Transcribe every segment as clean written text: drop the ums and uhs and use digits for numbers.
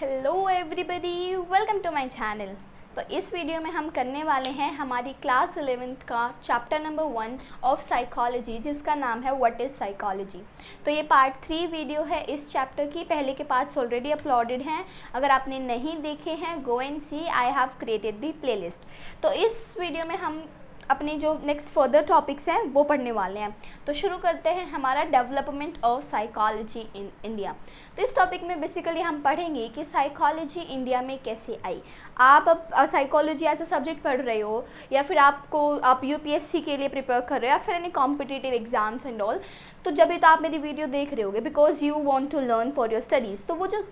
Hello everybody, welcome to my channel. तो इस video में हम करने वाले हैं हमारी क्लास 11th का चैप्टर नंबर 1 ऑफ साइकोलॉजी, जिसका नाम है व्हाट इज़ साइकोलॉजी। तो ये पार्ट 3 वीडियो है इस चैप्टर की। पहले के पार्ट्स ऑलरेडी अपलोडेड हैं, अगर आपने नहीं देखे हैं go and see, I have created the playlist. तो इस वीडियो में हम अपने जो नेक्स्ट फर्दर टॉपिक्स हैं वो पढ़ने वाले हैं। तो शुरू करते हैं हमारा development of psychology in India. तो इस टॉपिक में बेसिकली हम पढ़ेंगे कि साइकोलॉजी इंडिया में कैसे आई। आप अब साइकोलॉजी एज अ सब्जेक्ट पढ़ रहे हो, या फिर आप यूपीएससी के लिए प्रिपेयर कर रहे हो, या फिर any competitive exams and all, तो जब भी तो आप मेरी वीडियो देख रहे होगे because you want to learn for your studies. तो वो जो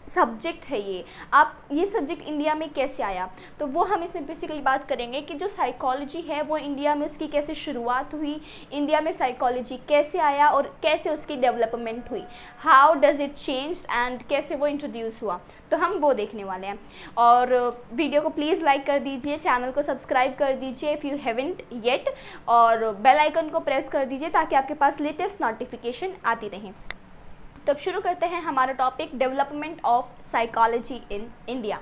सब्जेक्ट है ये सब्जेक्ट इंडिया में कैसे आया, तो वो हम इसमें बेसिकली बात करेंगे कि जो साइकोलॉजी है वो इंडिया में उसकी कैसे शुरुआत हुई, इंडिया में साइकोलॉजी कैसे आया और कैसे उसकी डेवलपमेंट हुई, how does it change and कैसे वो इंट्रोड्यूस हुआ। तो हम वो देखने वाले हैं। और वीडियो को प्लीज़ लाइक कर दीजिए, चैनल को सब्सक्राइब कर दीजिए इफ़ यू हैवंट येट, और बेल आइकन को प्रेस कर दीजिए ताकि आपके पास लेटेस्ट नोटिफिकेशन आती रहें। तो अब शुरू करते हैं हमारा topic development of psychology in India.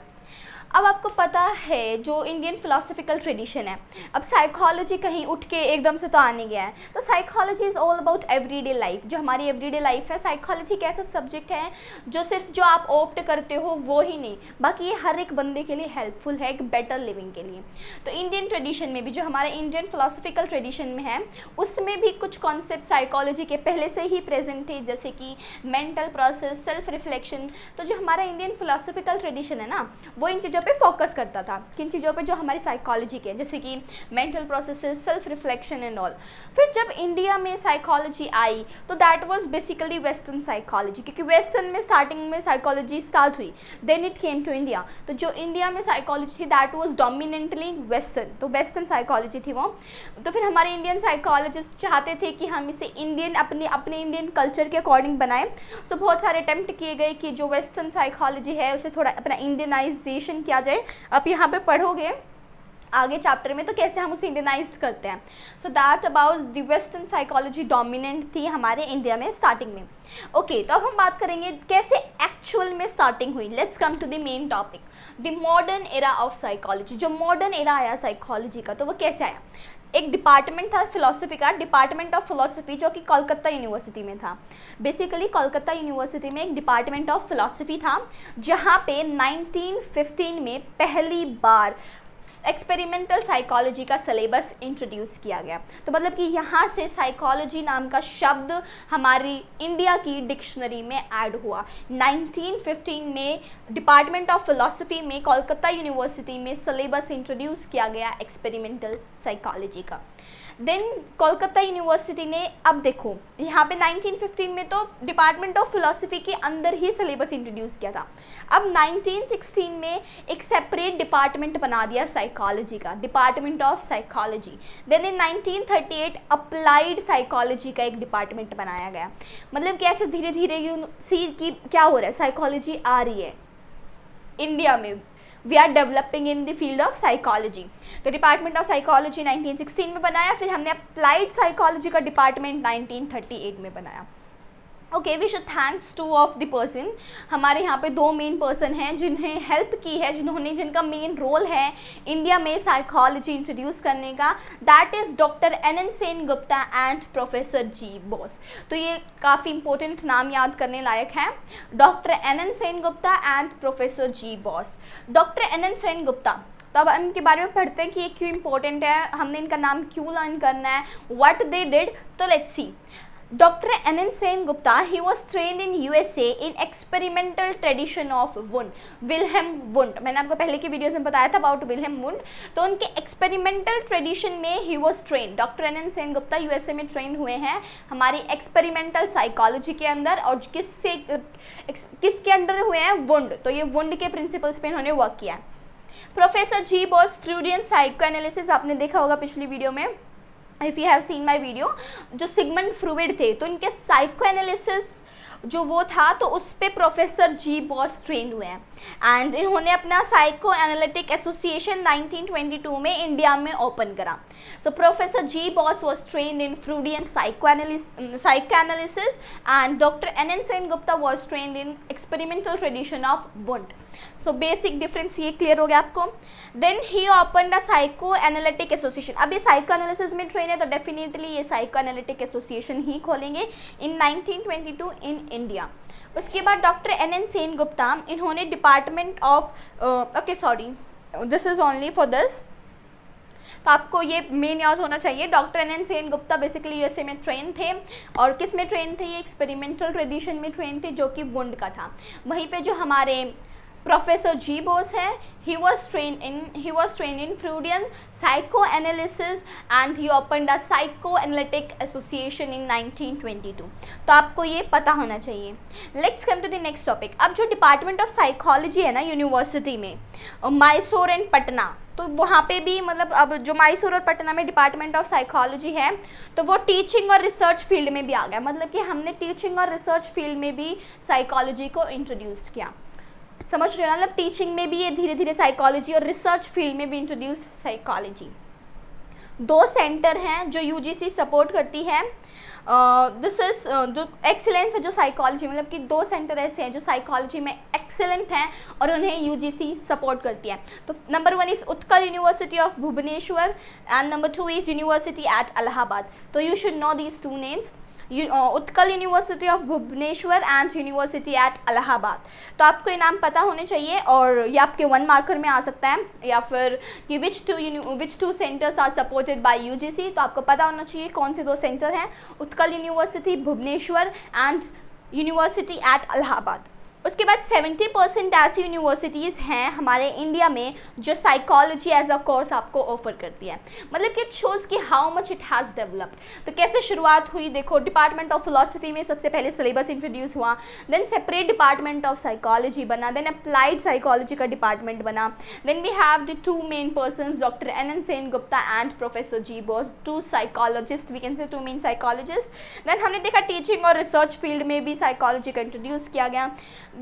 अब आपको पता है जो इंडियन फ़िलासफ़िकल ट्रेडिशन है, अब साइकोलॉजी कहीं उठ के एकदम से तो आ नहीं गया है। तो psychology is all about everyday life, जो हमारी एवरीडे लाइफ है। साइकोलॉजी एक ऐसा सब्जेक्ट है जो सिर्फ जो आप ऑप्ट करते हो वो ही नहीं, बाकी ये हर एक बंदे के लिए हेल्पफुल है एक बेटर लिविंग के लिए। तो इंडियन ट्रेडिशन में भी, जो हमारे इंडियन फ़िलासफ़िकल ट्रेडिशन में है, उसमें भी कुछ कॉन्सेप्ट साइकोलॉजी के पहले से ही प्रेजेंट थे, जैसे कि मेंटल प्रोसेस, सेल्फ रिफ्लेक्शन। तो जो हमारा इंडियन फ़िलासफ़िकल ट्रेडिशन है ना, वो इन चीज़ों पे फोकस करता था। किन चीज़ों पे? जो हमारी साइकोलॉजी के, जैसे कि mental processes, self reflection and all. फिर जब इंडिया में साइकोलॉजी आई तो that was basically western psychology, क्योंकि वेस्टर्न में स्टार्टिंग में साइकोलॉजी स्टार्ट हुई, then it came to India. तो जो इंडिया में साइकोलॉजी थी दैट वाज डोमिनेंटली वेस्टर्न, तो वेस्टर्न साइकोलॉजी थी वो। तो फिर हमारे इंडियन साइकोलॉजिस्ट चाहते थे कि हम इसे इंडियन अपने इंडियन कल्चर के अकॉर्डिंग बनाएं। तो बहुत सारे अटेम्प्ट किए गए कि जो वेस्टर्न साइकोलॉजी है उसे थोड़ा अपना इंडियनाइजेशन किया जाए। आप यहाँ पे पढ़ोगे आगे चैप्टर में तो कैसे हम उसे इंडियनाइज करते हैं। So that about the western psychology dominant थी हमारे इंडिया में स्टार्टिंग में। ओके, तो अब हम बात करेंगे कैसे एक्चुअल में स्टार्टिंग हुई। Let's come to the main topic, the modern era of psychology. जो मॉडर्न एरा आया साइकोलॉजी का, तो वो कैसे आया? एक डिपार्टमेंट था फिलॉसफी का, डिपार्टमेंट ऑफ फिलॉसफी, जो कि कोलकाता यूनिवर्सिटी में था। बेसिकली कोलकाता यूनिवर्सिटी में एक डिपार्टमेंट ऑफ फिलॉसफी था, जहाँ पे 1915 में पहली बार एक्सपेरिमेंटल साइकोलॉजी का सिलेबस इंट्रोड्यूस किया गया। तो मतलब कि यहाँ से साइकोलॉजी नाम का शब्द हमारी इंडिया की डिक्शनरी में ऐड हुआ। 1915 में डिपार्टमेंट ऑफ फिलॉसफी में कोलकाता यूनिवर्सिटी में सिलेबस इंट्रोड्यूस किया गया एक्सपेरिमेंटल साइकोलॉजी का। देन कोलकाता यूनिवर्सिटी ने, अब देखो यहाँ पे 1915 में तो डिपार्टमेंट ऑफ फिलॉसफी के अंदर ही सिलेबस इंट्रोड्यूस किया था। अब 1916 में एक सेपरेट डिपार्टमेंट बना दिया साइकोलॉजी का, department of psychology. Then in 1938 applied psychology का एक डिपार्टमेंट बनाया गया। मतलब कि ऐसे धीरे धीरे सी की क्या हो रहा है, साइकोलॉजी आ रही है इंडिया में, we are developing in the field of psychology. तो डिपार्टमेंट ऑफ साइकोलॉजी 1916 में बनाया, फिर हमने अप्लाइड साइकोलॉजी का डिपार्टमेंट 1938 में बनाया। Okay, we should thanks to of the person. हमारे यहाँ पे दो मेन पर्सन हैं जिन्हें हेल्प की है, जिनका मेन रोल है इंडिया में साइकोलॉजी इंट्रोड्यूस करने का। That is doctor NN Sengupta and professor जी बॉस। तो ये काफ़ी इंपॉर्टेंट नाम याद करने लायक है, doctor NN Sengupta and professor ji Bose. Doctor NN Sengupta, तो अब इनके बारे में पढ़ते हैं कि ये क्यों इंपॉर्टेंट है, हमने इनका नाम क्यों लर्न करना है, व्हाट दे डिड। तो let's see. Dr. NN Sengupta, he was trained in USA in experimental tradition of Wundt, Wilhelm Wundt। मैंने आपको पहले की वीडियोस में बताया था अबाउट विल्हेम वुंड। तो उनके एक्सपेरिमेंटल ट्रेडिशन में he was train. Doctor NN Sengupta USA में ट्रेन हुए हैं हमारी एक्सपेरिमेंटल साइकोलॉजी के अंदर, और किसके अंडर हुए हैं? वुंड। तो ये वुंड के प्रिंसिपल्स पे इन्होंने वर्क किया है। प्रोफेसर जी बॉस फ्रूडियन साइको एनालिसिस, आपने देखा होगा पिछली वीडियो में, if you have seen my video. जो सिगमंड फ्रूइड थे, तो इनके साइको एनालिसिस जो वो था, तो उस पर प्रोफेसर जी बॉस ट्रेन हुए हैं। एंड इन्होंने अपना साइको एनालिटिक एसोसिएशन 1922 में इंडिया में ओपन करा। So professor ji boss was trained in Freudian psychoanalysis and Dr. N.N. Sengupta was trained in experimental tradition of Wundt. So basic difference ये clear हो गया आपको। Then he open the psychoanalytic association. अब ये psycho analysis में train है तो definitely ये साइको एनालिटिक एसोसिएशन ही खोलेंगे इन 1922 इन इंडिया। उसके बाद डॉक्टर N.N. सेनगुप्ता, इन्होंने department of this is only for this, तो आपको ये मेन याद होना चाहिए। Doctor N.N. Sengupta basically USA में ट्रेन थे, और किस में ट्रेन थे? ये एक्सपेरिमेंटल ट्रेडिशन में ट्रेन थे जो कि वुंड का था। वहीं पे जो हमारे प्रोफेसर जी बोस है, he was trained in Freudian psychoanalysis and he opened a psychoanalytic association in 1922। तो आपको ये पता होना चाहिए। Let's come to the next topic। अब जो डिपार्टमेंट ऑफ साइकोलॉजी है ना यूनिवर्सिटी में, मैसूर एंड पटना, तो वहाँ पे भी मतलब अब जो मैसूर और पटना में डिपार्टमेंट ऑफ साइकोलॉजी है, तो वो टीचिंग और रिसर्च फील्ड में भी आ गया। मतलब कि हमने टीचिंग और रिसर्च फील्ड में भी साइकोलॉजी को इंट्रोड्यूस किया। समझ रहे हो ना, मतलब टीचिंग में भी ये धीरे धीरे साइकोलॉजी और रिसर्च फील्ड में भी इंट्रोड्यूस साइकोलॉजी। 2 सेंटर हैं जो यूजीसी सपोर्ट करती है। दिस इज जो एक्सीलेंस है जो साइकोलॉजी, मतलब कि 2 सेंटर ऐसे हैं जो साइकोलॉजी में एक्सीलेंट हैं और उन्हें यूजीसी सपोर्ट करती है। तो number 1 is Utkal university of Bhubaneswar and number 2 is university at Allahabad. तो you should know these 2 names, Utkal university of Bhubaneswar and university at Allahabad. तो आपको ये नाम पता होने चाहिए, और ये आपके 1 मार्कर में आ सकता है, या फिर कि which two centres are supported by UGC. तो आपको पता होना चाहिए कौन से 2 सेंटर हैं, Utkal university Bhubaneswar and university at Allahabad. उसके बाद 70% ऐसी यूनिवर्सिटीज़ हैं हमारे इंडिया में जो साइकोलॉजी एज अ कोर्स आपको ऑफर करती है। मतलब कि इट शोज़ कि how much it has developed. तो कैसे शुरुआत हुई देखो, डिपार्टमेंट ऑफ फिलोसफी में सबसे पहले सिलेबस इंट्रोड्यूस हुआ, then separate department of psychology बना, देन अप्लाइड साइकोलॉजी का डिपार्टमेंट बना, then we have the 2 main persons doctor N.N. Sengupta and professor ji Bose, 2 psychologist, we can say 2 main psychologist. Then हमने देखा teaching और रिसर्च फील्ड में भी psychology का introduce किया गया।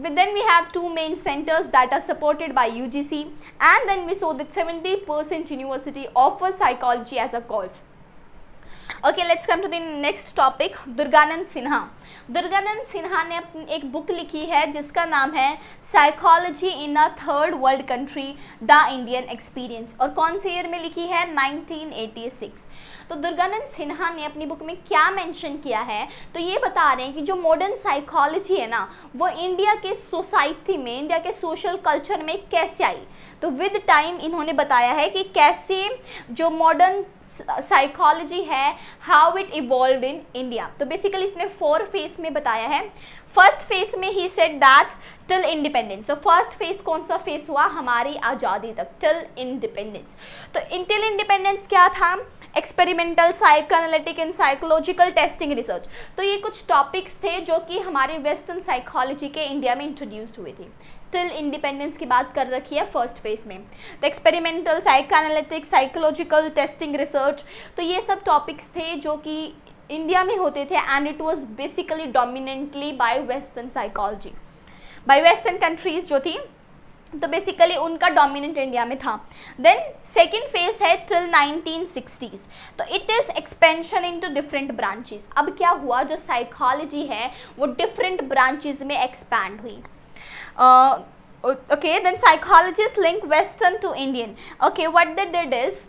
Then we have 2 main centers that are supported by UGC, and then we saw that 70% university offers psychology as a course। Okay, let's come to the next topic। Durganand Sinha. Durganand Sinha ने अपनी एक book लिखी है जिसका नाम है psychology in a third world country, the Indian experience, और कौन से ईयर में लिखी है? 1986। तो दुर्गानंद सिन्हा ने अपनी बुक में क्या मेंशन किया है, तो ये बता रहे हैं कि जो मॉडर्न साइकोलॉजी है ना, वो इंडिया के सोसाइटी में, इंडिया के सोशल कल्चर में कैसे आई। तो विद टाइम इन्होंने बताया है कि कैसे जो मॉडर्न साइकोलॉजी है, how it evolve in India. तो बेसिकली इसने 4 फेज में बताया है। फर्स्ट फेज में he said that till independence. तो फर्स्ट फेज कौन सा फेज हुआ? हमारी आज़ादी तक, टिल इंडिपेंडेंस। तो टिल इंडिपेंडेंस क्या था? Experimental, psychoanalytic and psychological testing research. तो ये कुछ टॉपिक्स थे जो कि हमारे वेस्टर्न साइकोलॉजी के इंडिया में इंट्रोड्यूस हुए थे। टिल इंडिपेंडेंस की बात कर रखी है फर्स्ट फेज में। तो experimental, psychoanalytic, psychological testing research, तो ये सब टॉपिक्स थे जो कि इंडिया में होते थे, and it was basically dominantly by western psychology, by western countries जो थी, तो बेसिकली उनका डोमिनेंट इंडिया में था। देन सेकेंड फेज है टिल 1960s। तो it is expansion into different branches. अब क्या हुआ, जो साइकोलॉजी है वो डिफरेंट ब्रांचेस में एक्सपैंड हुई। Okay, then psychologist link western to Indian. Okay, what they did is,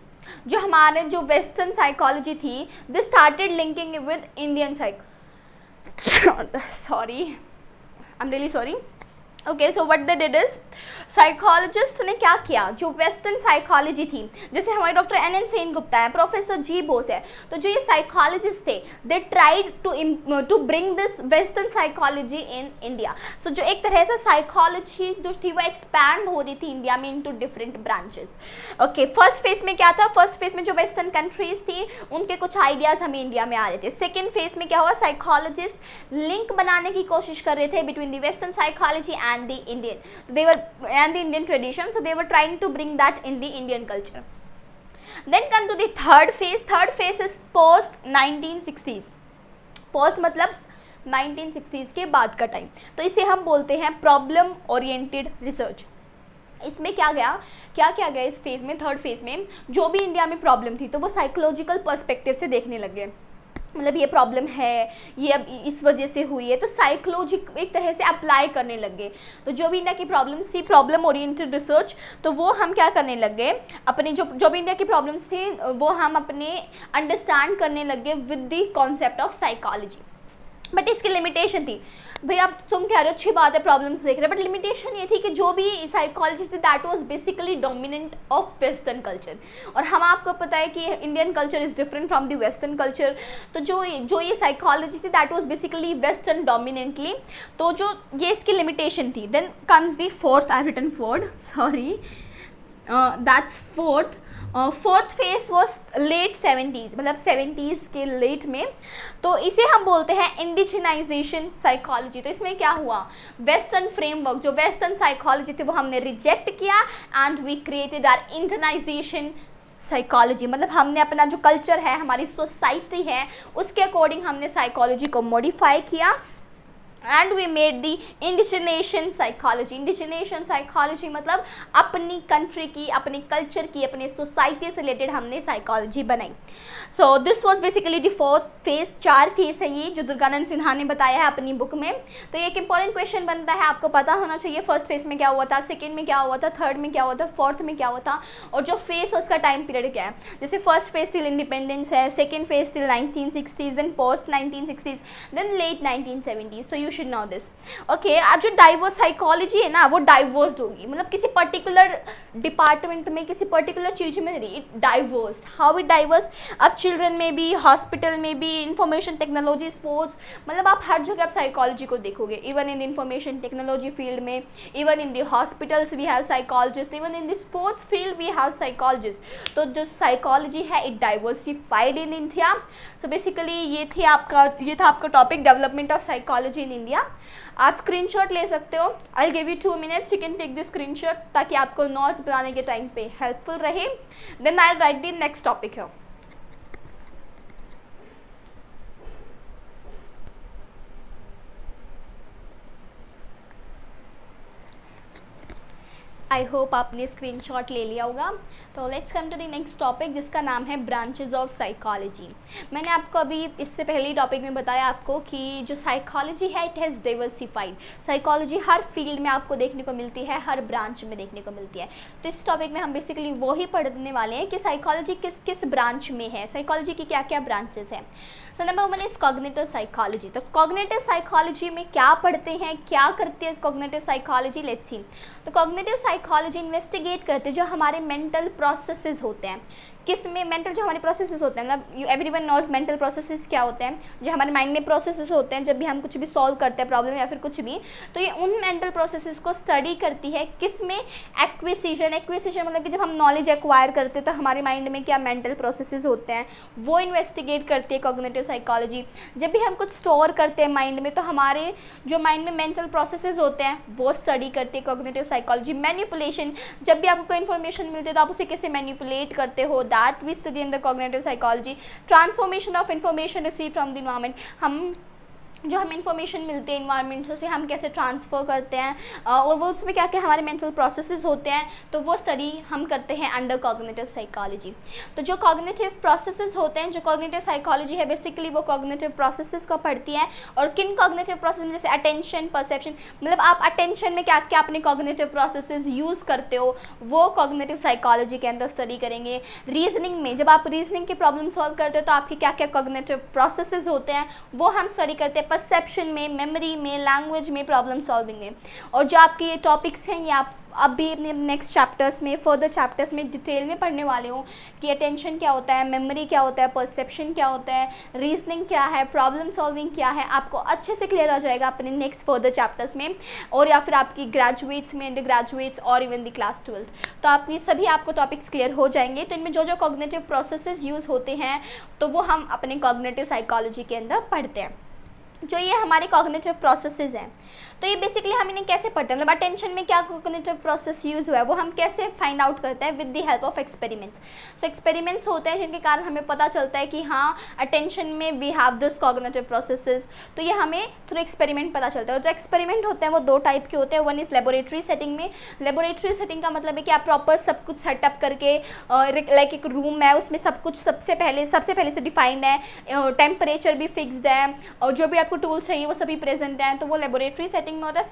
जो हमारे जो वेस्टर्न साइकोलॉजी थी, this started linking with Indian sorry, I am really sorry. Okay, so what they did is, psychologist ने क्या किया, जो western psychology थी, जैसे हमारे डॉक्टर N.N. सेनगुप्ता है, प्रोफेसर जी बोस है, तो जो ये साइकोलॉजिस्ट थे, they tried to bring this western psychology in India. So जो एक तरह से साइकोलॉजी जो थी वो एक्सपैंड हो रही थी इंडिया में into different branches. Okay, first phase में क्या था, फर्स्ट फेज में जो वेस्टर्न कंट्रीज थी उनके कुछ आइडियाज़ हमें इंडिया में आ रहे थे। सेकेंड फेज में क्या हुआ, साइकोलॉजिस्ट लिंक बनाने की कोशिश कर रहे थे between the western psychology and the Indian, they were and the Indian tradition, so they were trying to bring that in the Indian culture. Then come to the third phase. Third phase is post 1960s. Post मतलब 1960s के बाद का time. तो इसे हम बोलते हैं problem oriented research. इसमें क्या गया इस फेज़ में, थर्ड फेज़ में, जो भी इंडिया में प्रॉब्लम थी तो वो साइकोलॉजिकल पर्सपेक्टिव से देखने लग गए। मतलब ये प्रॉब्लम है, ये अब इस वजह से हुई है, तो साइकोलॉजी एक तरह से अप्लाई करने लग गए। तो जो भी इंडिया की प्रॉब्लम्स थी, प्रॉब्लम ओरिएंटेड रिसर्च, तो वो हम क्या करने लग गए, अपने जो भी इंडिया की प्रॉब्लम्स थी वो हम अपने अंडरस्टैंड करने लग गए with the concept of psychology. But इसकी लिमिटेशन थी। भैया अब तुम कह रहे हो अच्छी बात है, प्रॉब्लम्स देख रहे हो, बट लिमिटेशन ये थी कि जो भी साइकोलॉजी थी that was basically dominant of western culture. और हम आपको पता है कि Indian culture is different from the western culture. तो जो ये साइकोलॉजी थी that was basically western dominantly. तो जो ये इसकी लिमिटेशन थी। Then comes the fourth, I written fourth, sorry, that's fourth phase was late 70s, मतलब 70s के लेट में। तो इसे हम बोलते हैं इंडिजिनाइजेशन साइकोलॉजी। तो इसमें क्या हुआ, वेस्टर्न फ्रेमवर्क, जो वेस्टर्न साइकोलॉजी थी वो हमने रिजेक्ट किया and we created our indigenisation psychology. मतलब हमने अपना जो कल्चर है, हमारी सोसाइटी है, उसके अकॉर्डिंग हमने साइकोलॉजी को मॉडिफाई किया and we made the indigenisation psychology. Indigenisation psychology मतलब अपनी कंट्री की, अपने कल्चर की, अपने सोसाइटी से रिलेटेड हमने साइकोलॉजी बनाई। So this was basically the fourth phase. 4 phase है ये जो दुर्गानंद सिन्हा ने बताया है अपनी बुक में। तो ये एक इंपॉर्टेंट क्वेश्चन बनता है, आपको पता होना चाहिए फर्स्ट फेज में क्या हुआ था, सेकेंड में क्या हुआ था, थर्ड में क्या हुआ था, फोर्थ में क्या हुआ था, और जो फेज है उसका टाइम पीरियड क्या है। जैसे फर्स्ट फेज टिल इंडिपेंडेंस है, second phase till 1960s, then post 1960s, then late 1970s। तो you should know this. Okay, अब जो डाइवर्स साइकोलॉजी है ना वो डाइवर्स होगी, मतलब किसी पर्टिकुलर डिपार्टमेंट में, किसी पर्टिकुलर चीज़ में डाइवर्स। हाउ इट डाइवर्स, अब चिल्ड्रन में भी, हॉस्पिटल में भी, इंफॉर्मेशन टेक्नोलॉजी, स्पोर्ट्स, मतलब आप हर जगह आप साइकोलॉजी को देखोगे। Even in information technology field में, even in the hospitals we have psychologist, even in the sports field we have psychologist. तो जो साइकोलॉजी है it diversified in India. So basically ये था आपका topic, development of psychology in India. आप screenshot ले सकते हो। I will give you 2 minutes, you can take this screenshot ताकि आपको नोट्स बनाने के टाइम पे हेल्पफुल रहे। Then I will write the next topic है। आई होप आपने स्क्रीनशॉट ले लिया होगा। तो let's come to the next topic जिसका नाम है ब्रांचेस ऑफ साइकोलॉजी। मैंने आपको अभी इससे पहले टॉपिक में बताया आपको कि जो साइकोलॉजी है it has diversified. Psychology her field में आपको देखने को मिलती है, हर ब्रांच में देखने को मिलती है। तो इस टॉपिक में हम बेसिकली वो ही पढ़ने वाले हैं कि साइकोलॉजी किस किस ब्रांच में है, साइकोलॉजी की क्या क्या ब्रांचेस हैं। So number 1 is cognitive psychology. तो कॉग्निटिव साइकोलॉजी में क्या पढ़ते हैं, क्या करते हैं कॉग्निटिव साइकोलॉजी, लेट्स सी। तो कॉग्निटिव साइकोलॉजी इन्वेस्टिगेट करते हैं जो हमारे मेंटल प्रोसेसेस होते हैं। किस में मेंटल जो हमारे प्रोसेसेस होते हैं, मतलब एवरीवन नोज मेंटल प्रोसेसेस क्या होते हैं, जो हमारे माइंड में प्रोसेसेस होते हैं जब भी हम कुछ भी सॉल्व करते हैं प्रॉब्लम या फिर कुछ भी। तो ये उन मेंटल प्रोसेसेस को स्टडी करती है। किस में, एक्विजिशन मतलब कि जब हम नॉलेज एक्वायर करते हैं तो हमारे माइंड में क्या मेंटल प्रोसेसेस होते हैं वो इन्वेस्टिगेट करती है कॉग्निटिव साइकोलॉजी। जब भी हम कुछ स्टोर करते हैं माइंड में तो हमारे जो माइंड में मेंटल प्रोसेसेस होते हैं वो स्टडी करती है कॉग्निटिव साइकोलॉजी। मैनिपुलेशन, जब भी आपको कोई इन्फॉर्मेशन मिलती है तो आप उसे कैसे मैनिपुलेट करते हो, that we study in the cognitive psychology. Transformation of information receive from the environment, हम इन्फॉर्मेशन मिलती है इन्वायरमेंट से हम कैसे ट्रांसफ़र करते हैं और वो उसमें क्या क्या हमारे मेंटल प्रोसेसेस होते हैं, तो वो स्टडी हम करते हैं अंडर कॉग्निटिव साइकोलॉजी। तो जो कॉग्निटिव प्रोसेसेस होते हैं, जो कॉग्निटिव साइकोलॉजी है बेसिकली वो कॉग्निटिव प्रोसेसेस को पढ़ती है। और किन कॉग्निटिव प्रोसेस, जैसे अटेंशन, परसेप्शन, मतलब आप अटेंशन में क्या क्या अपने कॉग्निटिव प्रोसेसेस यूज़ करते हो वो कॉग्निटिव साइकोलॉजी के अंदर स्टडी करेंगे। रीजनिंग में जब आप रीजनिंग की प्रॉब्लम सॉल्व करते हो तो आपके क्या क्या कॉग्निटिव प्रोसेसेस होते हैं वो हम स्टडी करते हैं। परसेप्शन में, मेमोरी में, लैंग्वेज में, प्रॉब्लम सॉल्विंग में। और जो आपके ये टॉपिक्स हैं ये आप अब भी अपने नेक्स्ट चैप्टर्स में, फर्दर चैप्टर्स में डिटेल में पढ़ने वाले हो कि अटेंशन क्या होता है, मेमोरी क्या होता है, परसेप्शन क्या होता है, रीजनिंग क्या है, प्रॉब्लम सॉल्विंग क्या है, आपको अच्छे से क्लियर हो जाएगा अपने नेक्स्ट फर्दर चैप्टर्स में। और या फिर आपकी ग्रेजुएट्स में, अंडर ग्रेजुएट्स और इवन द क्लास 12th, तो आप ये सभी आपको टॉपिक्स क्लियर हो जाएंगे। तो इनमें जो जो कॉग्निटिव प्रोसेसेस यूज़ होते हैं तो वो हम अपने कॉग्निटिव साइकोलॉजी के अंदर पढ़ते हैं। जो ये हमारे कॉग्निटिव प्रोसेसेस हैं, तो ये बेसिकली हम इन्हें कैसे पढ़ते हैं, मतलब अटेंशन में क्या कॉग्निटिव प्रोसेस यूज़ हुआ है वो हम कैसे फाइंड आउट करते हैं, with the help of experiments. So experiments होते हैं जिनके कारण हमें पता चलता है कि हाँ अटेंशन में we have this cognitive processes, तो ये हमें थ्रू एक्सपेरिमेंट पता चलता है। और जो एक्सपेरिमेंट होते हैं वो दो टाइप के होते हैं। वन इज़ लेबोरेटरी सेटिंग में। लेबोरेटरी सेटिंग का मतलब है कि आप प्रॉपर सब कुछ सेटअप करके लाइक एक रूम है उसमें सब कुछ सबसे पहले से डिफाइंड है, टेम्परेचर भी फिक्स्ड है और जो भी आपको टूल्स चाहिए वो सभी प्रेजेंट हैं, तो वो लेबोरेटरी सेटिंग में होता है।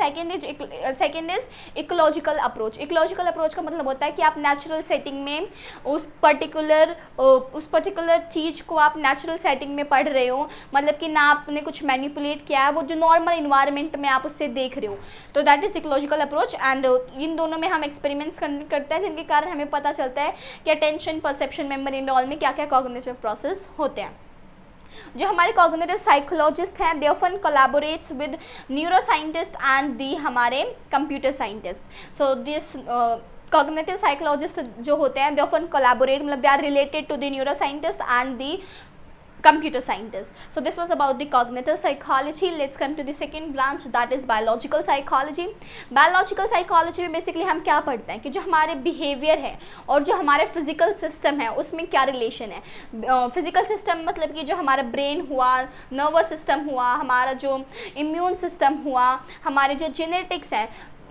Second is ecological approach. Ecological approach का मतलब होता है कि आप नेचुरल सेटिंग में उस पर्टिकुलर चीज़ को आप नेचुरल सेटिंग में पढ़ रहे हो, मतलब कि ना आपने कुछ मैनिपुलेट किया है, वो जो नॉर्मल इन्वायरमेंट में आप उससे देख रहे हो, तो that is ecological approach. And in दोनों में हम एक्सपेरिमेंट्स कंडक्ट करते हैं जिनके कारण हमें पता चलता है कि attention, perception, memory and all में क्या क्या कॉग्निटिव प्रोसेस होते हैं। जो हमारे कॉग्निटिव साइकोलॉजिस्ट हैं they often collaborates with neuroscientist and the हमारे computer scientist. So this cognitive psychologist जो होते हैं दे ऑफन कोलैबोरेट, मतलब they are related to the neuroscientist and the computer scientist. So this was about the cognitive psychology. Let's come to the second branch, that is biological psychology. Biological psychology में basically हम क्या पढ़ते हैं कि जो हमारे behavior है और जो हमारे physical system है उसमें क्या relation है। physical system मतलब कि जो हमारा brain हुआ, nervous system हुआ, हमारा जो immune system हुआ, हमारे जो genetics है,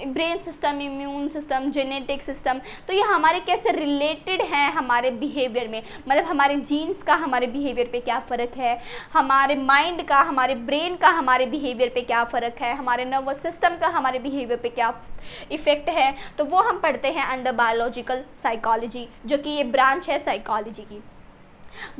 brain system, immune system, genetic system, तो ये हमारे कैसे रिलेटेड हैं हमारे बिहेवियर में, मतलब हमारे जीन्स का हमारे बिहेवियर पे क्या फ़र्क है, हमारे माइंड का, हमारे ब्रेन का हमारे बिहेवियर पे क्या फ़र्क है, हमारे नर्वस सिस्टम का हमारे बिहेवियर पे क्या इफ़ेक्ट है, तो वो हम पढ़ते हैं अंडर बायोलॉजिकल साइकोलॉजी, जो कि ये ब्रांच है साइकोलॉजी की।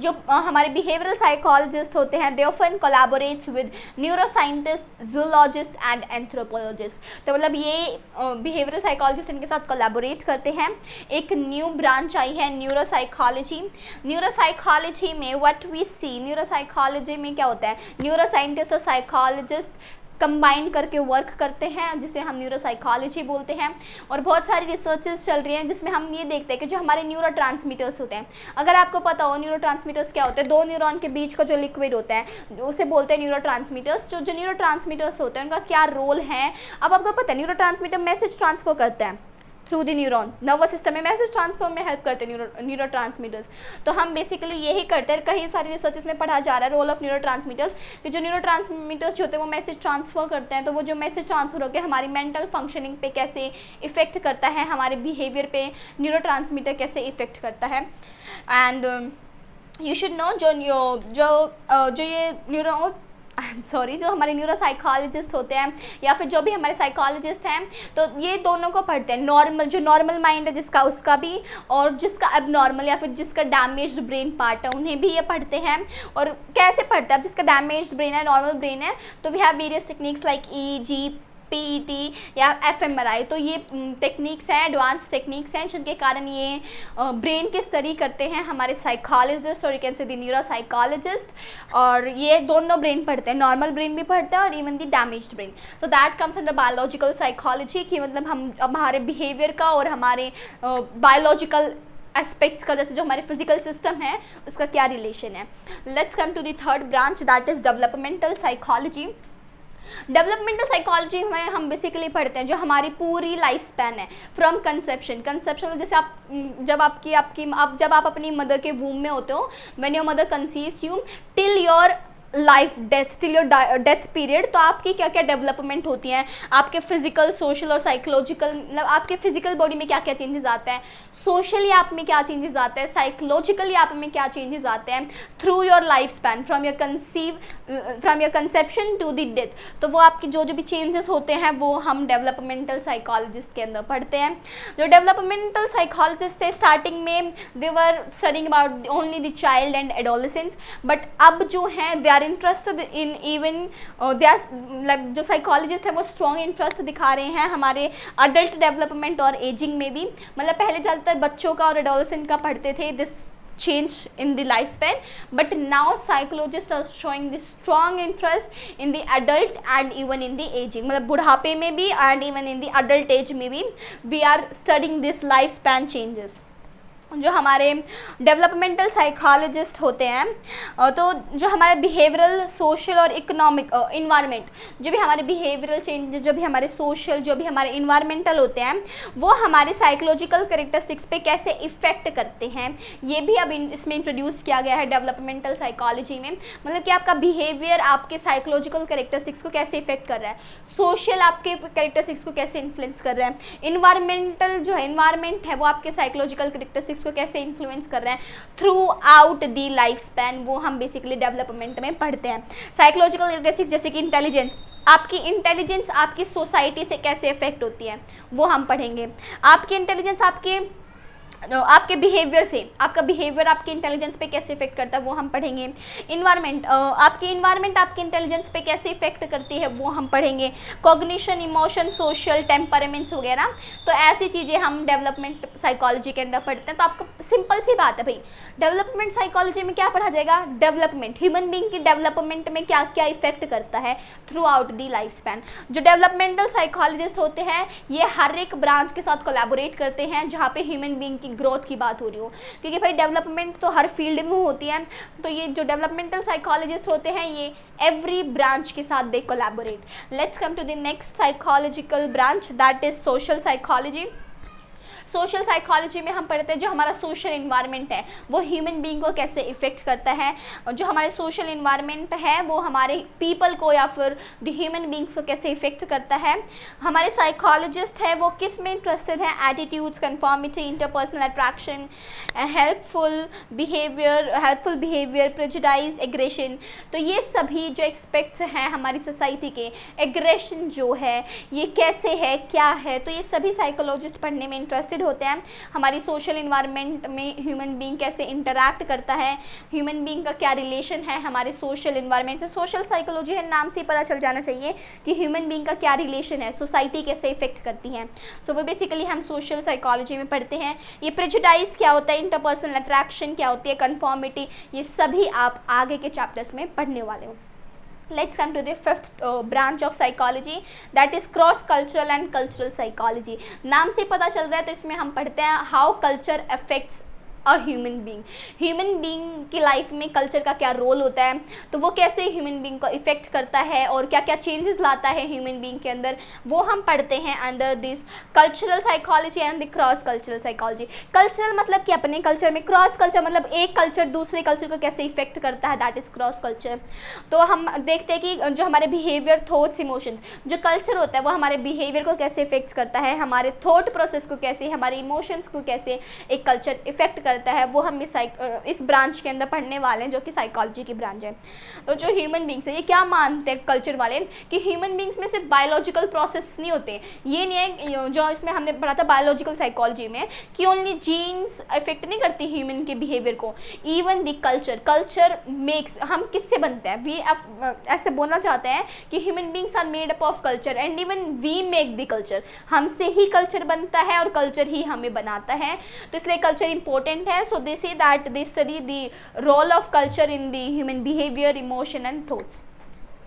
जो हमारे बिहेवियरल साइकोलॉजिस्ट होते हैं they often collaborates with neuroscientist, zoologist and anthropologist. तो मतलब ये बिहेवियरल साइकोलॉजिस्ट इनके साथ कोलैबोरेट करते हैं। एक न्यू ब्रांच आई है न्यूरोसाइकोलॉजी। न्यूरोसाइकोलॉजी में व्हाट वी सी, न्यूरोसाइकोलॉजी में क्या होता है, न्यूरोसाइंटिस्ट और साइकोलॉजिस्ट कंबाइन करके वर्क करते हैं जिसे हम न्यूरोसाइकोलॉजी बोलते हैं। और बहुत सारी रिसर्चेस चल रही हैं जिसमें हम ये देखते हैं कि जो हमारे न्यूरोट्रांसमीटर्स होते हैं, अगर आपको पता हो न्यूरोट्रांसमीटर्स क्या होते हैं, दो न्यूरॉन के बीच का जो लिक्विड होता है उसे बोलते हैं न्यूरोट्रांसमीटर्स। जो न्यूरोट्रांसमीटर्स होते हैं उनका क्या रोल है, अब आपको पता है न्यूरोट्रांसमीटर मैसेज ट्रांसफर करता है through the neuron, nervous system में मैसेज ट्रांसफर में हेल्प करते हैं न्यूरोट्रांसमीटर्स। तो हम बेसिकली यही करते हैं, कई सारी रिसर्चेस में पढ़ा जा रहा है रोल ऑफ न्यूरोट्रांसमीटर्स, कि जो न्यूरोट्रांसमीटर्स जो होते हैं वो मैसेज ट्रांसफर करते हैं, तो वो जो मैसेज ट्रांसफर होकर हमारी मेंटल फंक्शनिंग पे कैसे इफेक्ट करता है, हमारे बिहेवियर पे न्यूरोट्रांसमीटर कैसे इफेक्ट करता है। एंड यू शुड नो जो ये जो हमारे न्यूरोसाइकोलॉजिस्ट होते हैं या फिर जो भी हमारे साइकोलॉजिस्ट हैं, तो ये दोनों को पढ़ते हैं। नॉर्मल माइंड है जिसका, उसका भी, और जिसका एबनॉर्मल या फिर जिसका डैमेज्ड ब्रेन पार्ट है उन्हें भी ये पढ़ते हैं। और कैसे पढ़ते हैं, अब जिसका डैमेज्ड ब्रेन है, नॉर्मल ब्रेन है, तो we have various techniques like EEG, PET या fMRI। तो ये टेक्निक्स हैं, एडवांस टेक्निक्स हैं जिनके कारण ये ब्रेन की स्टडी करते हैं हमारे साइकोलॉजिस्ट और you can say the neuropsychologist. और ये दोनों ब्रेन पढ़ते हैं, नॉर्मल ब्रेन भी पढ़ता है और इवन द डैमेज्ड ब्रेन। तो that comes under biological psychology, कि मतलब हम हमारे बिहेवियर का और हमारे बायोलॉजिकल एस्पेक्ट्स का, जैसे जो हमारे फिजिकल सिस्टम है उसका क्या रिलेशन है। Let's come to the third branch, that is developmental psychology. Developmental psychology में हम बेसिकली पढ़ते हैं जो हमारी पूरी लाइफ स्पैन है, फ्रॉम कंसेप्शन जैसे आप जब आप अपनी मदर के वूम में होते हो, when your mother conceives you till your life death, till your death period, तो आपकी क्या क्या डेवलपमेंट होती हैं, आपके फिजिकल, सोशल और साइकोलॉजिकल, मतलब आपके फिजिकल बॉडी में क्या क्या चेंजेस आते हैं, सोशली आप में क्या चेंजेस आते हैं, साइकोलॉजिकली आप में क्या चेंजेस आते हैं through your life span, from your conception to the death. तो वो आपकी जो भी चेंजेस होते हैं वो हम डेवलपमेंटल साइकोलॉजिस्ट के अंदर पढ़ते हैं। जो डेवलपमेंटल साइकोलॉजिस्ट थे स्टार्टिंग में they were studying about only the child and adolescence, but अब जो हैं they are interested in even जो साइकोलॉजिस्ट हैं वो स्ट्रॉन्ग इंटरेस्ट दिखा रहे हैं हमारे अडल्ट डेवलपमेंट और एजिंग में भी। मतलब पहले ज़्यादातर बच्चों का और एडोलेसेंट का पढ़ते थे this change in the lifespan, but now psychologists are showing the strong interest in the adult and even in the aging, मतलब बुढ़ापे में भी and even in the adult age में भी we are studying this lifespan changes। जो हमारे developmental psychologist होते हैं, तो जो हमारे बिहेवियरल, सोशल और इकोनॉमिक इन्वायरमेंट, जो भी हमारे बिहेवियरल चेंज, जो भी हमारे सोशल, जो भी हमारे इन्वायरमेंटल होते हैं, वो हमारे साइकोलॉजिकल कैरेक्टरिस्टिक्स पे कैसे इफ़ेक्ट करते हैं, ये भी अब इसमें इंट्रोड्यूस किया गया है डेवलपमेंटल साइकोलॉजी में। मतलब कि आपका बिहेवियर आपके साइकोलॉजिकल कैरेक्टरिस्टिक्स को कैसे इफेक्ट कर रहा है, सोशल आपके कैरेक्टरिस्टिक्स को कैसे इन्फ्लुएंस कर रहा है, इन्वायरमेंटल जो है इन्वायरमेंट है वो आपके साइकोलॉजिकल कैरेक्टरिस्टिक्स को कैसे इन्फ्लुएंस कर रहे हैं through out the life span, वो हम बेसिकली डेवलपमेंट में पढ़ते हैं। साइकोलॉजिकल कैरेक्टरिस्टिक्स जैसे कि इंटेलिजेंस, आपकी इंटेलिजेंस आपकी सोसाइटी से कैसे इफेक्ट होती है वो हम पढ़ेंगे। आपकी इंटेलिजेंस आपके बिहेवियर से, आपका बिहेवियर आपके इंटेलिजेंस पे कैसे इफेक्ट करता है वो हम पढ़ेंगे। इन्वायरमेंट, आपकी इन्वायरमेंट आपके इंटेलिजेंस पे कैसे इफेक्ट करती है वो हम पढ़ेंगे। कॉग्निशन, इमोशन, सोशल, टेम्परामेंट्स वगैरह, तो ऐसी चीज़ें हम डेवलपमेंट साइकोलॉजी के अंदर पढ़ते हैं। तो आपको सिंपल सी बात है भाई, डेवलपमेंट साइकोलॉजी में क्या पढ़ा जाएगा, डेवलपमेंट, ह्यूमन बीइंग की डेवलपमेंट में क्या क्या इफेक्ट करता है through out the life span. जो डेवलपमेंटल साइकोलॉजिस्ट होते हैं ये हर एक ब्रांच के साथ कोलैबोरेट करते हैं जहाँ पे ह्यूमन बीइंग की ग्रोथ की बात हो रही हो, क्योंकि भाई डेवलपमेंट तो हर फील्ड में होती है। तो ये जो डेवलपमेंटल साइकोलॉजिस्ट होते हैं ये एवरी ब्रांच के साथ they collaborate. Let's come to the next psychological branch, that is social psychology. Social psychology में हम पढ़ते हैं जो हमारा सोशल इन्वायरमेंट है वो ह्यूमन बीइंग को कैसे इफेक्ट करता है, और जो हमारे सोशल इन्वायरमेंट है वो हमारे पीपल को या फिर द ह्यूमन बीइंग्स को कैसे इफेक्ट करता है। हमारे साइकोलॉजिस्ट है वो किस में इंटरेस्टेड है, attitudes, conformity, interpersonal attraction, helpful behaviour, prejudice, aggression. तो ये सभी जो एक्सपेक्ट्स हैं हमारी सोसाइटी के, एग्रेशन जो है ये कैसे है, क्या है, तो ये सभी साइकोलॉजिस्ट पढ़ने में इंटरेस्टेड होते हैं। हमारी सोशल इन्वायरमेंट में ह्यूमन बीइंग कैसे इंटरैक्ट करता है, ह्यूमन बीइंग का क्या रिलेशन है हमारे सोशल इन्वायरमेंट से। सोशल साइकोलॉजी है, नाम से ही पता चल जाना चाहिए कि ह्यूमन बीइंग का क्या रिलेशन है, सोसाइटी कैसे इफेक्ट करती है। सो वो बेसिकली हम सोशल साइकोलॉजी में पढ़ते हैं। ये प्रेजुडाइज क्या होता है, इंटरपर्सनल अट्रैक्शन क्या होती है, कन्फॉर्मिटी, ये सभी आप आगे के चैप्टर्स में पढ़ने वाले हो। Let's come to the fifth branch of psychology, that is cross cultural and cultural psychology। नाम से पता चल रहा है तो इसमें हम पढ़ते हैं how culture affects a human being. Human being की लाइफ में कल्चर का क्या रोल होता है, तो वो कैसे ह्यूमन बीइंग को इफेक्ट करता है और क्या क्या चेंजेस लाता है ह्यूमन बीइंग के अंदर, वो हम पढ़ते हैं under this cultural psychology and the cross cultural psychology. Cultural मतलब कि अपने कल्चर में, क्रॉस कल्चर मतलब एक कल्चर दूसरे कल्चर को कैसे इफेक्ट करता है, दैट इज क्रॉस कल्चर। तो हम देखते हैं कि जो हमारे बिहेवियर, थॉट्स, इमोशंस, जो कल्चर होता है वो हमारे बिहेवियर को कैसे इफेक्ट करता है, हमारे थॉट प्रोसेस को कैसे, हमारे इमोशंस को कैसे एक कल्चर इफेक्ट करता है, वो हम इस ब्रांच के अंदर पढ़ने वाले हैं जो कि साइकोलॉजी की ब्रांच है। तो जो ह्यूमन बींग्स है ये क्या मानते हैं कल्चर वाले कि ह्यूमन बींग्स में सिर्फ बायोलॉजिकल प्रोसेस नहीं होते, ये नहीं है जो इसमें हमने पढ़ा था बायोलॉजिकल साइकोलॉजी में कि ओनली जीन्स इफेक्ट नहीं करती ह्यूमन के बिहेवियर को, इवन द कल्चर मेक्स, हम किससे बनते हैं, वी ऐसे बोलना चाहते हैं कि human beings are made up of culture and even we make the culture, हमसे ही कल्चर बनता है और कल्चर ही हमें बनाता है। तो इसलिए कल्चर इंपॉर्टेंट है। So they say that they study the role of culture in the human behavior, emotion and thoughts.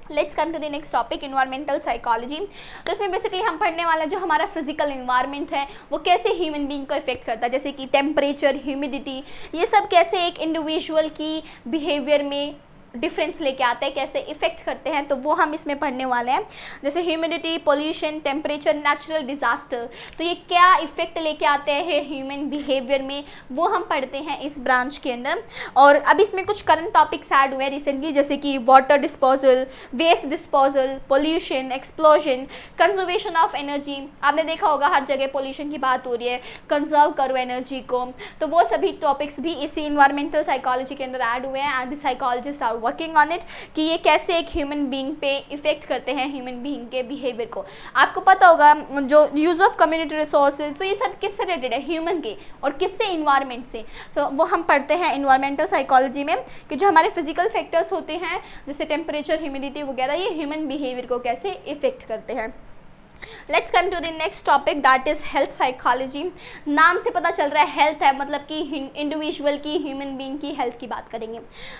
Let's come to the next topic, environmental psychology। तो इसमें बेसिकली हम पढ़ने वाला जो हमारा फिजिकल इन्वायरमेंट है वो कैसे ह्यूमन बीइंग को इफेक्ट करता है, जैसे कि टेम्परेचर, ह्यूमिडिटी, ये सब कैसे एक इंडिविजुअल की बिहेवियर में डिफरेंस लेके आते हैं, कैसे इफेक्ट करते हैं, तो वो हम इसमें पढ़ने वाले हैं। जैसे humidity, pollution, temperature, natural disaster, तो ये क्या इफेक्ट लेके आते हैं ह्यूमन बिहेवियर में, वो हम पढ़ते हैं इस ब्रांच के अंदर। और अब इसमें कुछ करंट टॉपिक्स ऐड हुए हैं रिसेंटली, जैसे कि water disposal, waste disposal, pollution, explosion, conservation of energy. आपने देखा होगा हर जगह पोल्यूशन की बात हो रही है, कंजर्व करो एनर्जी को, तो वो सभी टॉपिक्स भी इसी इन्वायरमेंटल साइकोलॉजी के अंदर ऐड हुए हैं and the psychologist are working on it कि ये कैसे एक ह्यूमन बीइंग पे इफेक्ट करते हैं ह्यूमन बीइंग के बिहेवियर को। आपको पता होगा जो यूज़ ऑफ कम्युनिटी रिसोर्सेज, तो ये सब किससे रिलेटेड है, ह्यूमन के, और किससे, इन्वायरमेंट से। तो वो हम पढ़ते हैं इन्वायरमेंटल साइकोलॉजी में कि जो हमारे फिजिकल फैक्टर्स होते हैं जैसे टेम्परेचर, ह्यूमिडिटी वगैरह, ये ह्यूमन बिहेवियर को कैसे इफेक्ट करते हैं। Let's come to the next topic, that is health psychology. नाम से पता चल रहा है हेल्थ है, मतलब कि इंडिविजुअल की, ह्यूमन बीइंग की हेल्थ की बात करेंगे।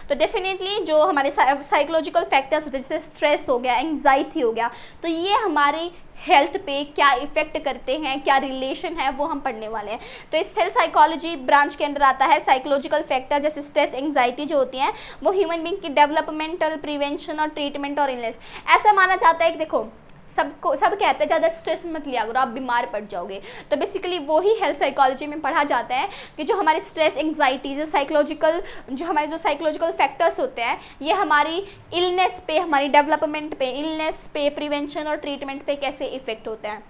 तो डेफिनेटली जो हमारे साइकोलॉजिकल फैक्टर्स होते हैं जैसे स्ट्रेस हो गया, एंजाइटी हो गया, तो ये हमारी हेल्थ पे क्या इफ़ेक्ट करते हैं, क्या रिलेशन है, वो हम पढ़ने वाले हैं। तो इस सेल्फ साइकोलॉजी ब्रांच के अंदर आता है साइकोलॉजिकल फैक्टर जैसे स्ट्रेस, एंग्जाइटी जो होती हैं वो ह्यूमन बीइंग की डेवलपमेंटल, प्रिवेंशन और ट्रीटमेंट और इलनेस। ऐसा माना जाता है कि देखो सब कहते हैं ज़्यादा स्ट्रेस मत लिया करो, आप बीमार पड़ जाओगे। तो बेसिकली वो ही हेल्थ साइकोलॉजी में पढ़ा जाता है कि जो हमारे स्ट्रेस, एंग्जाइटी, जो हमारे साइकोलॉजिकल फैक्टर्स होते हैं ये हमारी इलनेस पे, हमारी डेवलपमेंट पे, इलनेस पे, प्रिवेंशन और ट्रीटमेंट पे कैसे इफेक्ट होते हैं।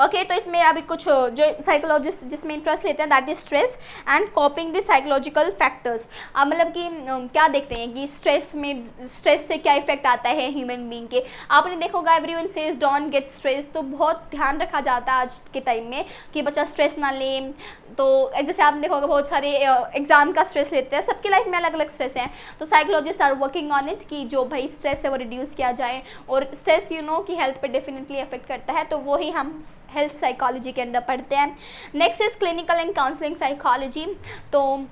ओके तो इसमें अभी कुछ जो साइकोलॉजिस्ट जिसमें इंटरेस्ट लेते हैं that is stress and copying the psychological factors. मतलब कि क्या देखते हैं कि स्ट्रेस से क्या इफेक्ट आता है ह्यूमन बीइंग के। आपने देखा होगा everyone says don't get stress, तो बहुत ध्यान रखा जाता है आज के टाइम में कि बच्चा स्ट्रेस ना ले। तो जैसे आपने देखा होगा बहुत सारे एग्जाम का स्ट्रेस लेते हैं, सबकी लाइफ में अलग अलग स्ट्रेस हैं, तो psychologist are working on it कि जो भाई स्ट्रेस है वो रिड्यूस किया जाए। और स्ट्रेस कि हेल्थ पे डेफिनेटली इफेक्ट करता है, तो वो ही हम हेल्थ साइकोलॉजी के अंदर पढ़ते हैं। Next is clinical and counselling psychology. तो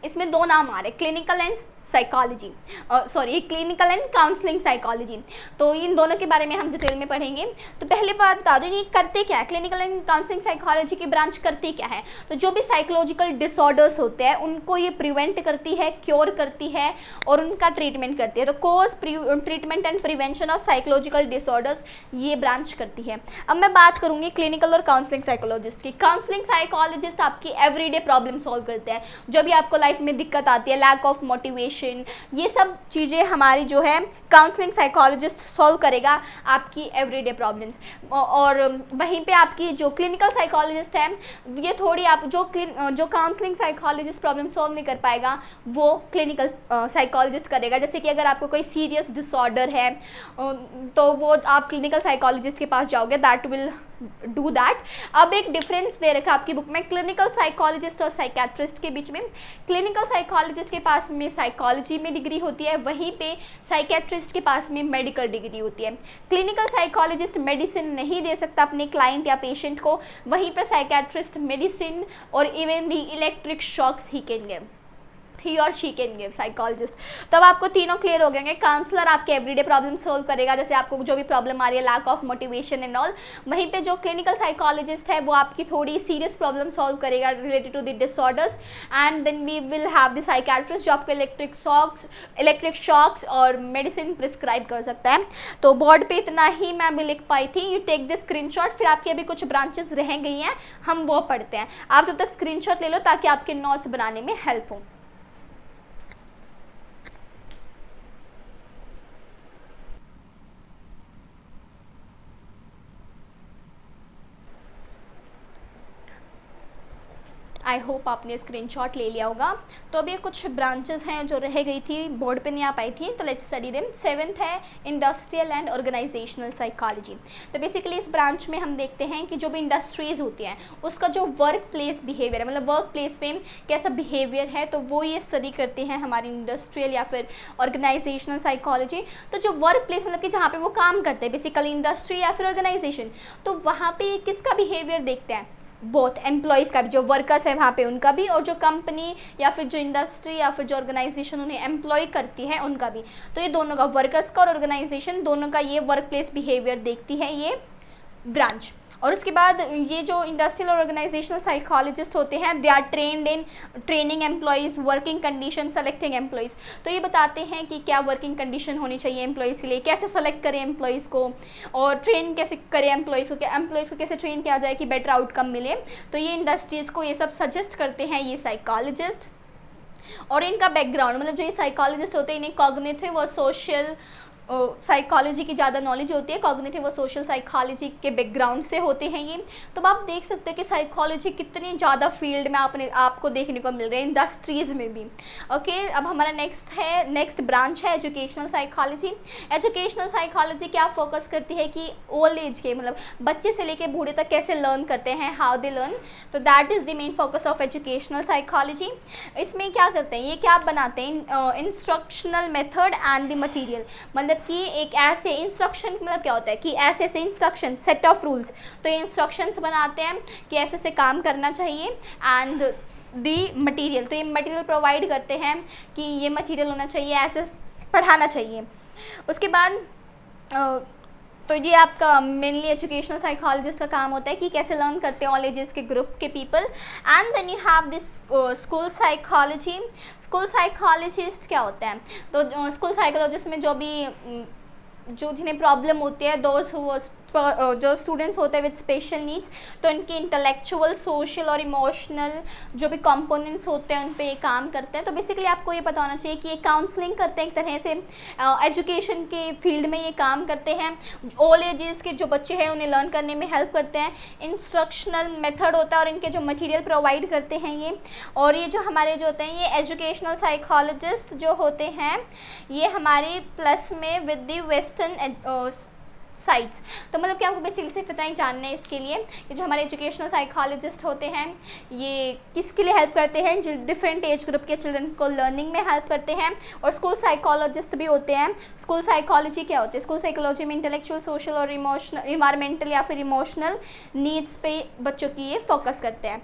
इसमें दो नाम आ रहे हैं, क्लिनिकल एंड काउंसलिंग साइकोलॉजी। तो इन दोनों के बारे में हम डिटेल में पढ़ेंगे। तो पहले बात बता दूँ ये करते क्या है, क्लिनिकल एंड काउंसलिंग साइकोलॉजी की ब्रांच करती क्या है। तो जो भी साइकोलॉजिकल डिसऑर्डर्स होते हैं उनको ये प्रिवेंट करती है, क्योर करती है और उनका ट्रीटमेंट करती है। तो course, treatment and prevention of psychological disorders ये ब्रांच करती है। अब मैं बात करूँगी क्लिनिकल और काउंसलिंग साइकोलॉजिस्ट की। काउंसलिंग साइकोलॉजिस्ट आपकी एवरीडे प्रॉब्लम सॉल्व करते हैं, जो भी आपको लाइफ में दिक्कत आती है, लैक ऑफ मोटिवेशन, ये सब चीज़ें हमारी जो है काउंसलिंग साइकोलॉजिस्ट सॉल्व करेगा आपकी एवरीडे प्रॉब्लम्स। और वहीं पे आपकी जो क्लिनिकल साइकोलॉजिस्ट है ये थोड़ी आप जो काउंसलिंग साइकोलॉजिस्ट प्रॉब्लम सॉल्व नहीं कर पाएगा वो क्लिनिकल साइकोलॉजिस्ट करेगा। जैसे कि अगर आपको कोई सीरियस डिसऑर्डर है तो वो आप क्लिनिकल साइकोलॉजिस्ट के पास जाओगे, दैट विल डू दैट। अब एक डिफरेंस दे रखा है आपकी बुक में क्लिनिकल साइकोलॉजिस्ट और साइकेट्रिस्ट के बीच में। क्लिनिकल साइकोलॉजिस्ट के पास में साइकोलॉजी में डिग्री होती है, वहीं पे साइकेट्रिस्ट के पास में मेडिकल डिग्री होती है। क्लिनिकल साइकोलॉजिस्ट मेडिसिन नहीं दे सकता अपने क्लाइंट या पेशेंट को, वहीं पे साइकेट्रिस्ट मेडिसिन और even the electric shocks he can give, he or she can give psychologist. तब आपको तीनों क्लियर हो गए। काउंसलर आपके एवरीडे प्रॉब्लम सॉल्व करेगा, जैसे आपको जो भी प्रॉब्लम आ रही है lack of motivation and all. वहीं पे जो क्लिनिकल साइकोलॉजिस्ट है वो आपकी थोड़ी सीरियस प्रॉब्लम सॉल्व करेगा related to the disorders. And then we will have the psychiatrist जो आपको इलेक्ट्रिक शॉक्स और मेडिसिन प्रिस्क्राइब कर सकता है। तो बोर्ड पे इतना ही मैं भी लिख पाई थी। यू टेक दिस स्क्रीनशॉट, फिर आपकी अभी कुछ ब्रांचेस रह गई हैं हम वो पढ़ते हैं। आप जब तक स्क्रीनशॉट ले लो ताकि आपके नोट्स बनाने में हेल्प हो। आई होप आपने स्क्रीनशॉट ले लिया होगा। तो अभी कुछ ब्रांचेस हैं जो रह गई थी, बोर्ड पे नहीं आ पाई थी, तो लेट्स स्टडी देम। 7th है इंडस्ट्रियल एंड ऑर्गेनाइजेशनल साइकोलॉजी। तो बेसिकली इस ब्रांच में हम देखते हैं कि जो भी इंडस्ट्रीज़ होती हैं उसका जो वर्क प्लेस बिहेवियर है, मतलब वर्क प्लेस पे कैसा बिहेवियर है, तो वो ये स्टडी करते हैं हमारी इंडस्ट्रियल या फिर ऑर्गेनाइजेशनल साइकोलॉजी। तो जो वर्क प्लेस मतलब कि जहाँ पे वो काम करते हैं बेसिकली इंडस्ट्री या फिर ऑर्गेनाइजेशन, तो वहाँ पे किसका बिहेवियर देखते हैं, बोथ एम्प्लॉयज़ का भी, जो वर्कर्स है वहाँ पे उनका भी, और जो कंपनी या फिर जो इंडस्ट्री या फिर जो ऑर्गेनाइजेशन उन्हें एम्प्लॉय करती है उनका भी। तो ये दोनों का, वर्कर्स का और ऑर्गेनाइजेशन दोनों का ये वर्क प्लेस बिहेवियर देखती है ये ब्रांच। और उसके बाद ये जो इंडस्ट्रियल और ऑर्गेनाइजेशनल साइकोलॉजिस्ट होते हैं they are trained in training employees, working condition, selecting employees. तो ये बताते हैं कि क्या वर्किंग कंडीशन होनी चाहिए एम्प्लॉयज़ के लिए, कैसे सेलेक्ट करें एम्प्लॉयज़ को, और ट्रेन कैसे करें एम्प्लॉयज़ को, क्या एम्प्लॉयज़ को कैसे ट्रेन किया जाए कि बेटर आउटकम मिले। तो ये इंडस्ट्रीज़ को ये सब सजेस्ट करते हैं ये साइकोलॉजिस्ट। और इनका बैकग्राउंड मतलब जो ये साइकोलॉजिस्ट होते हैं इन्हें कॉग्निटिव और सोशल साइकोलॉजी की ज़्यादा नॉलेज होती है, कॉग्निटिव और सोशल साइकोलॉजी के बैकग्राउंड से होते हैं ये। तो आप देख सकते हैं कि साइकोलॉजी कितनी ज़्यादा फील्ड में आपको देखने को मिल रहे हैं इंडस्ट्रीज़ में भी। ओके अब हमारा नेक्स्ट ब्रांच है एजुकेशनल साइकोलॉजी। एजुकेशनल साइकोलॉजी क्या फोकस करती है कि ओल्ड एज के मतलब बच्चे से लेके बूढ़े तक कैसे लर्न करते हैं, हाउ दे लर्न। तो that is the main focus of educational psychology. इसमें क्या करते हैं, ये क्या बनाते हैं, instructional method and the material. मतलब कि एक ऐसे इंस्ट्रक्शन मतलब क्या होता है कि ऐसे इंस्ट्रक्शन, सेट ऑफ रूल्स, तो ये इंस्ट्रक्शंस बनाते हैं कि ऐसे से काम करना चाहिए। एंड दी मटेरियल, तो ये मटेरियल प्रोवाइड करते हैं कि ये मटेरियल होना चाहिए, ऐसे पढ़ाना चाहिए। उसके बाद तो ये आपका मेनली एजुकेशनल साइकोलॉजिस्ट का काम होता है कि कैसे लर्न करते हैं ऑल एजेस के ग्रुप के people. And then you have this school psychology. School psychologist क्या होता है? तो स्कूल साइकोलॉजिस्ट में जो जिन्हें प्रॉब्लम होती है, जो स्टूडेंट्स होते हैं विद स्पेशल नीड्स, तो इनके इंटेलेक्चुअल, सोशल और इमोशनल जो भी कंपोनेंट्स होते हैं उन पे ये काम करते हैं। तो बेसिकली आपको ये पता होना चाहिए कि ये काउंसलिंग करते हैं एक तरह से, एजुकेशन के फील्ड में ये काम करते हैं। ऑल एजेस के जो बच्चे हैं उन्हें लर्न करने में हेल्प करते हैं। इंस्ट्रक्शनल मेथड होता है और इनके जो मटीरियल प्रोवाइड करते हैं ये। और ये जो हमारे जो होते हैं ये एजुकेशनल साइकोलॉजिस्ट जो होते हैं ये हमारे प्लस में विद द वेस्टर्न साइट्स। तो मतलब कि आपको बेसिकली सिर्फ इतना ही जानना है इसके लिए। ये जो हमारे एजुकेशनल साइकोलॉजिस्ट होते हैं ये किसके लिए हेल्प करते हैं? जो डिफरेंट एज ग्रुप के चिल्ड्रन को लर्निंग में हेल्प करते हैं। और स्कूल साइकोलॉजिस्ट भी होते हैं। स्कूल साइकोलॉजी क्या होती है? स्कूल साइकोलॉजी में इंटेलेक्चुअल, सोशल और इमोशनल, इन्वायरमेंटल या फिर इमोशनल नीड्स पे बच्चों की ये फोकस करते हैं।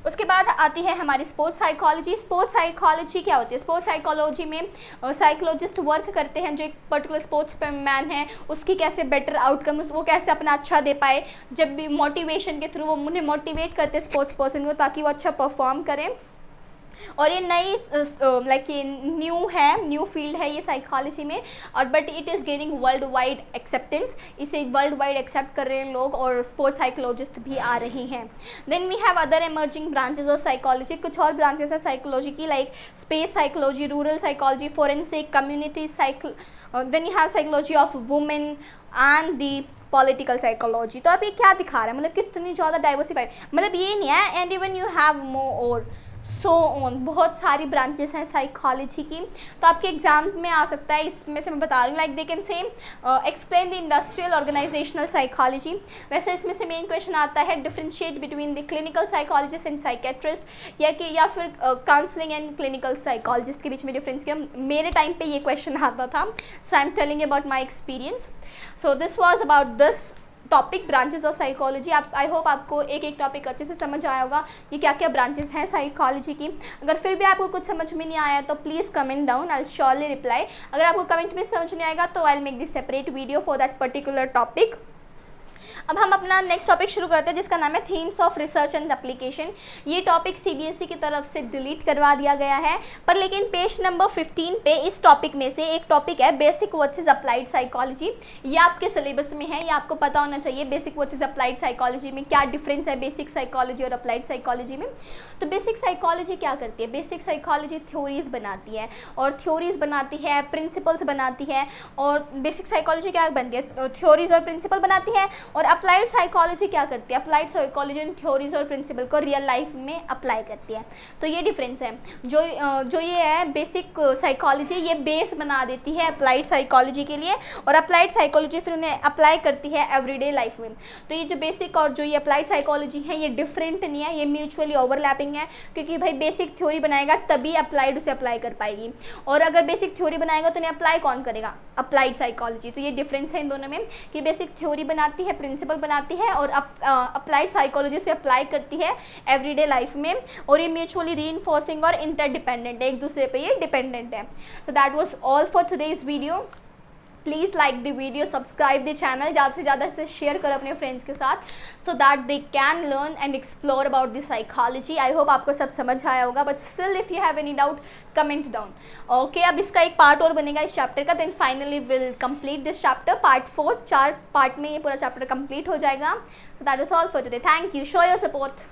उसके बाद आती है हमारी स्पोर्ट्स साइकोलॉजी। स्पोर्ट्स साइकोलॉजी क्या होती है? स्पोर्ट्स साइकोलॉजी में साइकोलॉजिस्ट वर्क करते हैं जो एक पर्टिकुलर स्पोर्ट्स मैन है उसकी कैसे बेटर आउटकम, वो कैसे अपना अच्छा दे पाए। जब भी मोटिवेशन के थ्रू वो उन्हें मोटिवेट करते हैं स्पोर्ट्स पर्सन को ताकि वो अच्छा परफॉर्म करें। और ये नई लाइक ये न्यू फील्ड है ये साइकोलॉजी में, और but it is gaining world wide acceptance. इसे वर्ल्ड वाइड एक्सेप्ट कर रहे हैं लोग और स्पोर्ट्स साइकोलॉजिस्ट भी आ रही हैं। Then we have other emerging branches of psychology. कुछ और ब्रांचेस है साइकोलॉजी की, like space psychology, rural psychology, forensic, community then you have psychology of women and the political psychology. तो अब ये क्या दिखा रहा है? मतलब कितनी ज़्यादा डाइवर्सिफाइड, मतलब ये नहीं है and even you have more so on, बहुत सारी ब्रांचेस हैं साइकोलॉजी की। तो आपके एग्जाम में आ सकता है, इसमें से मैं बता रही हूँ, like they can say explain the industrial organisational psychology. वैसे इसमें से मेन क्वेश्चन आता है differentiate between the clinical psychologist and psychiatrist, या फिर काउंसलिंग एंड क्लिनिकल साइकोलॉजिस्ट के बीच में डिफरेंस क्या। मेरे टाइम पे ये क्वेश्चन आता था, so I am telling about my experience. So this was about this topic branches of psychology. आप आई होप आपको एक एक टॉपिक अच्छे से समझ आया होगा ये क्या क्या ब्रांचेस हैं साइकोलॉजी की। अगर फिर भी आपको कुछ समझ में नहीं आया तो please comment down, I will surely reply. अगर आपको कमेंट में समझ नहीं आएगा तो I will make this separate video for that particular topic. अब हम अपना नेक्स्ट टॉपिक शुरू करते हैं जिसका नाम है themes of research and application. ये टॉपिक सीबीएसई की तरफ से डिलीट करवा दिया गया है, पर लेकिन पेज नंबर 15 पे इस टॉपिक में से एक टॉपिक है बेसिक वर्सेस अप्लाइड साइकोलॉजी। ये आपके सिलेबस में है, ये आपको पता होना चाहिए बेसिक वर्सेस अप्लाइड साइकोलॉजी में क्या डिफरेंस है बेसिक साइकोलॉजी और अप्लाइड साइकोलॉजी में। तो बेसिक साइकोलॉजी क्या करती है? बेसिक साइकोलॉजी थ्योरीज बनाती है, और थ्योरीज बनाती है, प्रिंसिपल्स बनाती है। और बेसिक साइकोलॉजी क्या बनती है? थ्योरीज और प्रिंसिपल बनाती है। और अप्लाइड साइकोलॉजी क्या करती है? अप्लाइड साइकोलॉजी इन थ्योरीज और प्रिंसिपल को रियल लाइफ में अप्लाई करती है। तो ये डिफरेंस है। जो ये है बेसिक साइकोलॉजी, ये बेस बना देती है अप्लाइड साइकोलॉजी के लिए, और अप्लाइड साइकोलॉजी फिर उन्हें अप्लाई करती है एवरीडे लाइफ में। तो ये जो बेसिक और जो ये अप्लाइड साइकोलॉजी है ये डिफरेंट नहीं है, ये म्यूचुअली ओवरलैपिंग है, क्योंकि भाई बेसिक थ्योरी बनाएगा तभी अप्लाइड उसे अप्लाई कर पाएगी, और अगर बेसिक थ्योरी बनाएगा तो उन्हें अप्लाई कौन करेगा? Applied psychology. तो ये डिफरेंस है इन दोनों में कि बेसिक थ्योरी बनाती है, प्रिंसिपल बनाती है, और अप्लाइड साइकोलॉजी से अप्लाई करती है एवरीडे लाइफ में, और ये म्यूचुअली रीइंफोर्सिंग और इंटरडिपेंडेंट है, एक दूसरे पे ये डिपेंडेंट है। तो that was all for today's video. Please like the video, subscribe the channel, ज़्यादा से ज़्यादा इसे शेयर करो अपने फ्रेंड्स के साथ, so that they can learn and explore about the psychology. I hope आपको सब समझ आया होगा, but still if you have any doubt comment down. Okay, अब इसका एक पार्ट और बनेगा इस चैप्टर का, then finally will complete this chapter, part 4। 4 part में ये पूरा चैप्टर कंप्लीट हो जाएगा। So that is all for today. Thank you, show your support.